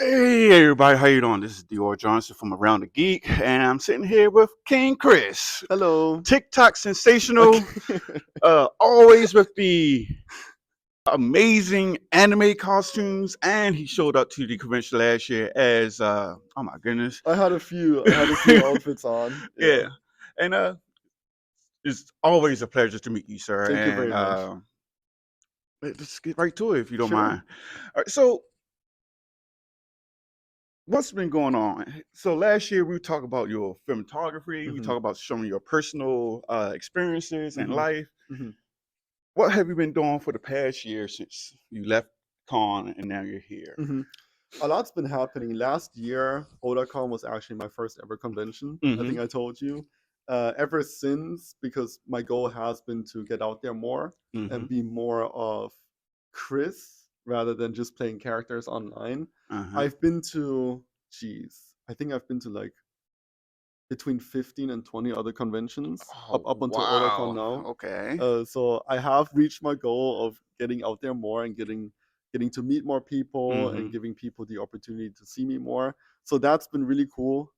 Hey everybody, how you doing? This is Dior Johnson from Around the Geek, and I'm sitting here with KingChris, Hello. TikTok sensational, Okay. always with the amazing anime costumes, and he showed up to the convention last year as oh my goodness, I had a few outfits on. Yeah. yeah, and it's always a pleasure to meet you, sir. Thank you And very much. let's get right to it if you don't Sure. mind. All right, so what's been going on? So last year we talked about your cinematography. We Mhm. talked about showing your personal experiences and Mhm. life. Mhm. What have you been doing for the past year since you left con and now you're here? Mhm. A lot's been happening. Last year, Otakon was actually my first ever convention. I Mm-hmm. think I told you. Ever since, because my goal has been to get out there more Mm-hmm. and be more of Chris rather than just playing characters online. Uh-huh. I've been to, geez, I think I've been to like between 15 and 20 other conventions up Oh up until Otakon wow. now. Okay. So I have reached my goal of getting out there more and getting to meet more people and Mm-hmm. giving people the opportunity to see me more. So that's been really cool.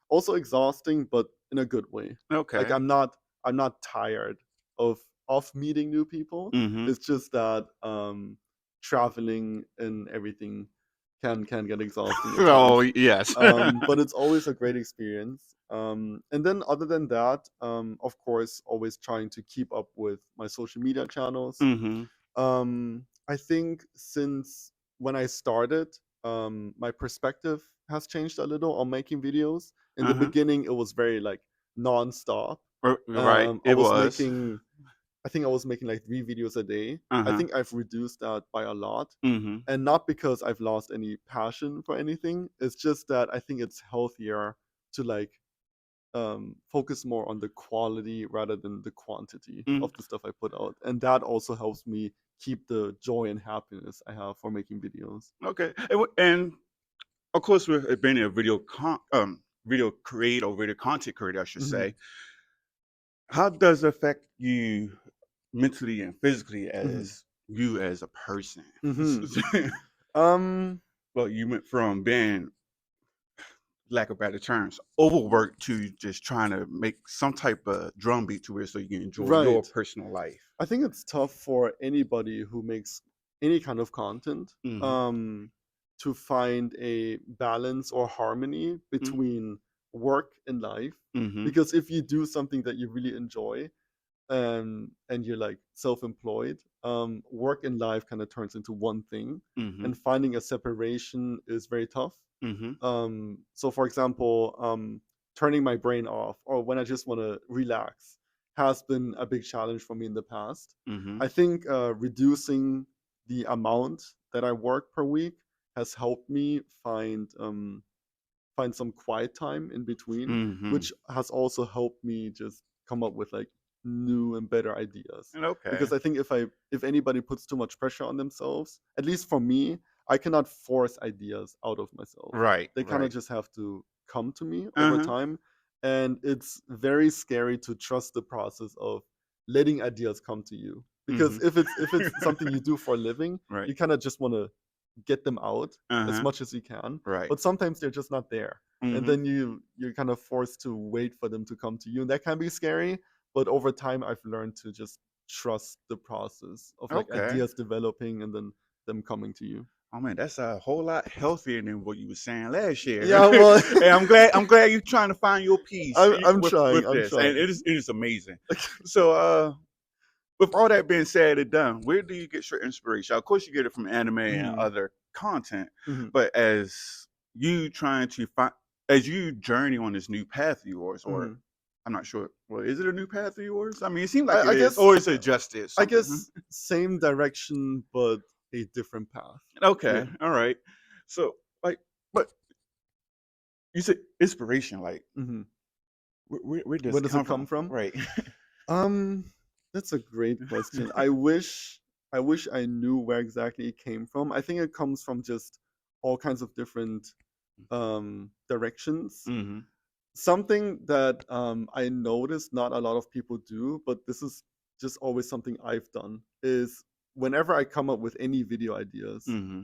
Also exhausting, but in a good way. Like Okay. I'm not tired of meeting new people. Mm-hmm. It's just that traveling and everything can get exhausting at Oh times. yes. But it's always a great experience. And then other than that, of course, always trying to keep up with my social media channels. Mm-hmm. I think since when I started, my perspective has changed a little on making videos. In the Uh-huh. beginning, it was very like nonstop. Right. I It was was. making, I think I was making like 3 videos a day. I Uh-huh. think I've reduced that by a lot, Mm-hmm. and not because I've lost any passion for anything. It's just that I think it's healthier to like focus more on the quality rather than the quantity Mm-hmm. of the stuff I put out, and that also helps me keep the joy and happiness I have for making videos. Okay. And of course, with it being a video creator or video content creator, I should Hmm. say, how does it affect you mentally and physically Hmm. as you as a person? Hmm. Um. Well, you went from being, lack of better terms, overworked to just trying to make some type of drumbeat to it so you can enjoy your Right. personal life. I think it's tough for anybody who makes any kind of content Mm-hmm. um, to find a balance or harmony between work and life. Mm-hmm. Because if you do something that you really enjoy and you're like self-employed, work and life kind of turns into one thing, Mm-hmm. and finding a separation is very tough. Mm-hmm. So, for example, turning my brain off or when I just want to relax has been a big challenge for me in the past. Mm-hmm. I think reducing the amount that I work per week has helped me find some quiet time in between, Mm-hmm. which has also helped me just come up with like new and better ideas. Okay. Because I think if anybody puts too much pressure on themselves, at least for me, I cannot force ideas out of myself. Right. They kind of Right. just have to come to me over Uh-huh. time. And it's very scary to trust the process of letting ideas come to you. Because Mm-hmm. if it's something you do for a living, Right. you kind of just want to get them out as Uh-huh. much as you can, Right. but sometimes they're just not there, and Mm-hmm. then you're kind of forced to wait for them to come to you, and that can be scary. But over time I've learned to just trust the process of like Okay. ideas developing and then them coming to you. Oh man, that's a whole lot healthier than what you were saying last year. Yeah, well, And I'm glad you're trying to find your peace I'm trying, with I'm this. And trying. it is amazing. So with all that being said and done, where do you get your inspiration? Of course you get it from anime and Hmm. other content, Hmm. but you trying to find as you journey on this new path of yours, or Hmm. I'm not sure. Well, is it a new path of yours? I mean, it seems like I, it I is, guess or is it just is I something? guess same direction but a different path. Okay, Yeah. all right. So, like, but you said inspiration. Like, Hmm. where does Where it does come it come from? from? Right. Um, that's a great question. I wish I knew where exactly it came from. I think it comes from just all kinds of different directions. Mm-hmm. Something that I noticed not a lot of people do, but this is just always something I've done, is whenever I come up with any video ideas, Mm-hmm.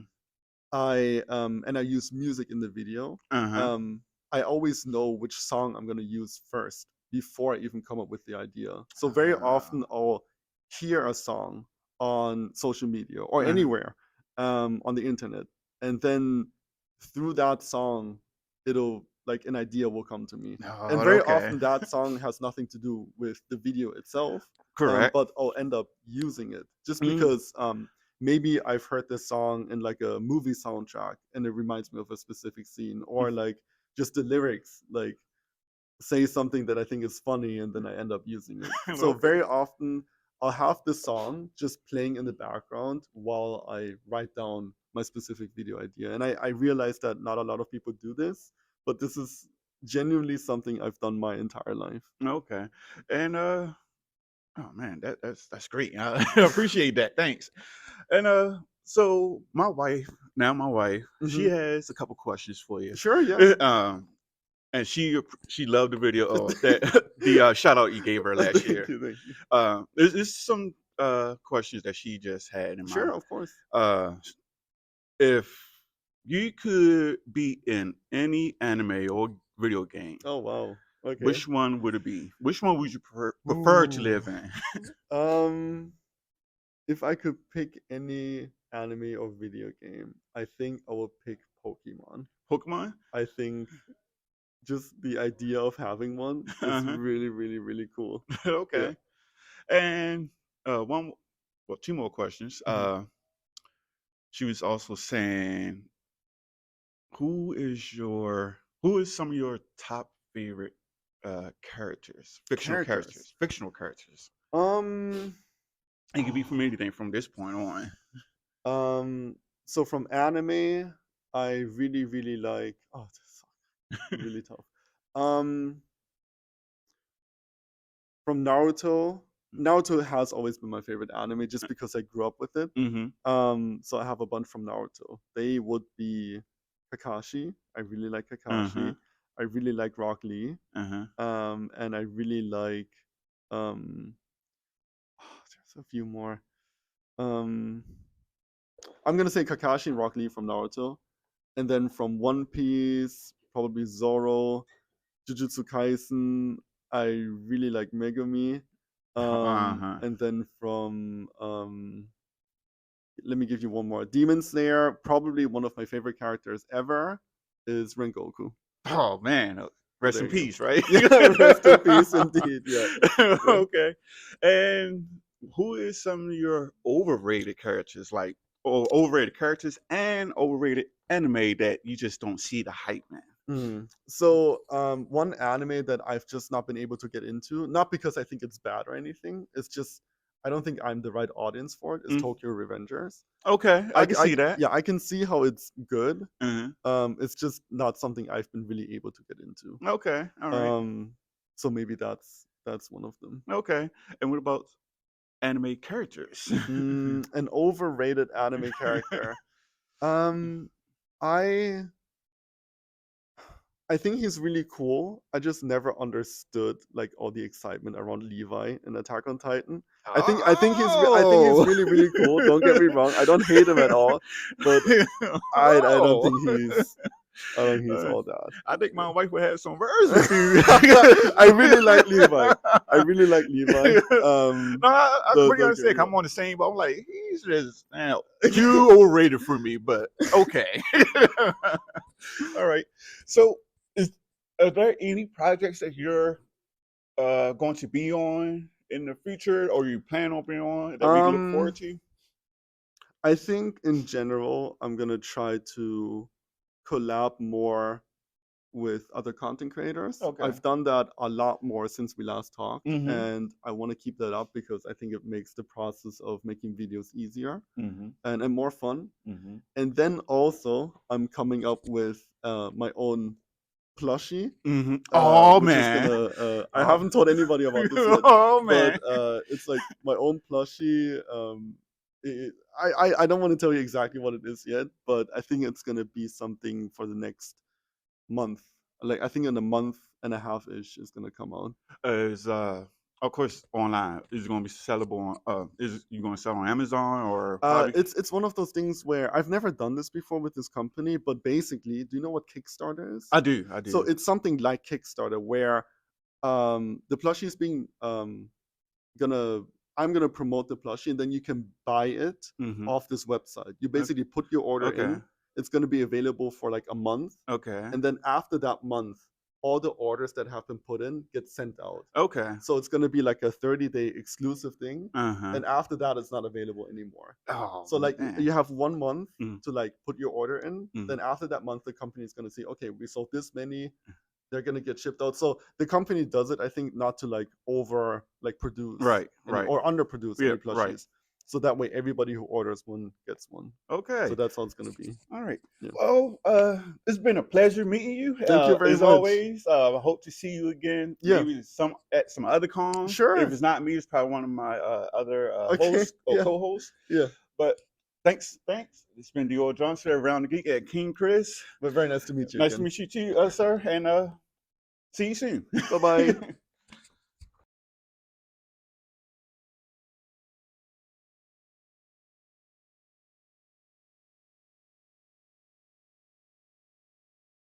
and I use music in the video. Uh-huh. I always know which song I'm gonna use first before I even come up with the idea. So very Ah. often I'll hear a song on social media or Uh-huh. anywhere on the internet, and then through that song, it'll like an idea will come to me. And Oh, very okay. often that song has nothing to do with the video itself, Correct. but I'll end up using it just Mm. because maybe I've heard this song in like a movie soundtrack and it reminds me of a specific scene, or like just the lyrics like say something that I think is funny and then I end up using it. So Okay. very often I'll have the song just playing in the background while I write down my specific video idea. And I realize that not a lot of people do this, but this is genuinely something I've done my entire life. Okay. And oh man, that's great. I appreciate that. Thanks. And so my wife, she Hmm. has a couple questions for you. Sure, yeah. And she loved the video that the shout out you gave her last Thank year. you, thank you. There's some questions that she just had in Sure, mind. of course. Uh, if you could be in any anime or video game, Oh wow. Okay. which one would it be? Which one would you prefer to Ooh. live in? Um, if I could pick any anime or video game, I think I would pick Pokemon. Pokemon? I think just the idea of having one is Uh-huh. really, really, really cool. Yeah. Okay. And one, well, two more questions. Mhm. She was also saying, who is some of your top favorite characters, Characters. fictional characters? Um, It could be from anything from this point on. um, so from anime, I really, really like. Oh, this is really tough. Um, from Naruto. Naruto has always been my favorite anime just because I grew up with it. Mm-hmm. So I have a bunch from Naruto. They would be Kakashi. I really like Uh-huh. Kakashi. I really like Rock Lee. Uh-huh. And I really like there's a few more. Um I'm gonna say Kakashi and Rock Lee from Naruto. And then from One Piece, probably Zoro, Jujutsu Kaisen, I really like Megumi. Uh-huh. And then from let me give you one more. Demon Slayer, probably one of my favorite characters ever, is Rengoku. Oh man. So Rest there in you go. peace, right? Yeah, rest in peace indeed. Yeah. Yeah. Okay. And who is some of your overrated characters, like or overrated characters and overrated anime that you just don't see the hype, man? So one anime that I've just not been able to get into, not because I think it's bad or anything, it's just I don't think I'm the right audience for it, is Mm. Tokyo Revengers. Okay, I can see that. Yeah, I can see how it's good. Uh-huh. It's just not something I've been really able to get into. Okay, all right. Um, so maybe that's one of them. Okay. And what about anime characters? An overrated anime character. Um, I I think he's really cool. I just never understood like all the excitement around Levi in Attack on Titan. I think he's Oh. really really cool. Don't get me wrong. I don't hate him at all, but I don't Oh. think he's all that. I think my Yeah. wife would have some words with you. I really like Levi. I really like Levi. No, I pretty Don't get understand. me I'm wrong. on the same, but I'm like, he's just too overrated for me. But okay, all right. So, is are there any projects that you're going to be on in the future, or you plan on being on that we can look forward um, to? I think in general, I'm gonna try to collab more with other content creators. Okay. I've done that a lot more since we last talked, Mm-hmm. and I want to keep that up because I think it makes the process of making videos easier Mm-hmm. and more fun. Mm-hmm. And then also, I'm coming up with my own plushie, Mm-hmm. Oh which is man. gonna. I Oh. haven't told anybody about this yet, Oh but man. it's like my own plushie. I don't want to tell you exactly what it is yet, but I think it's gonna be something for the next month. Like I think in a month and a half ish is gonna come out. Is Of course, online. Is it going to be sellable on? Is you going to sell on Amazon or probably? It's one of those things where I've never done this before with this company, but basically, do you know what Kickstarter is? I do. I So do. it's something like Kickstarter where the plushie is being gonna I'm gonna promote the plushie, and then you can buy it Mm-hmm. off this website. You basically put your order Okay. in. It's gonna be available for like a month, Okay. and then after that month, all the orders that have been put in get sent out. Okay. So it's gonna be like a 30-day exclusive thing, Uh-huh. and after that, it's not available anymore. Oh, So like man. you have 1 month Mm. to like put your order in. Mhm. Then after that month, the company is gonna see, okay, we sold this many. They're gonna get shipped out. So the company does it, I think, not to like over like produce Right. any, Right. or underproduce Yeah, any plushies. right. So that way, everybody who orders one gets one. Okay. So that's how it's gonna be. All right. Yeah. Well, it's been a pleasure meeting you. Thank you very as much. always. I hope to see you again. Yeah. Maybe at some other cons. Sure. If it's not me, it's probably one of my other Okay. hosts or Yeah. co-hosts. Yeah. But thanks. It's been Dior Johnson around the geek at KingChris. But very nice to meet you. Nice to again. meet you too, sir. And see you soon. Bye-bye.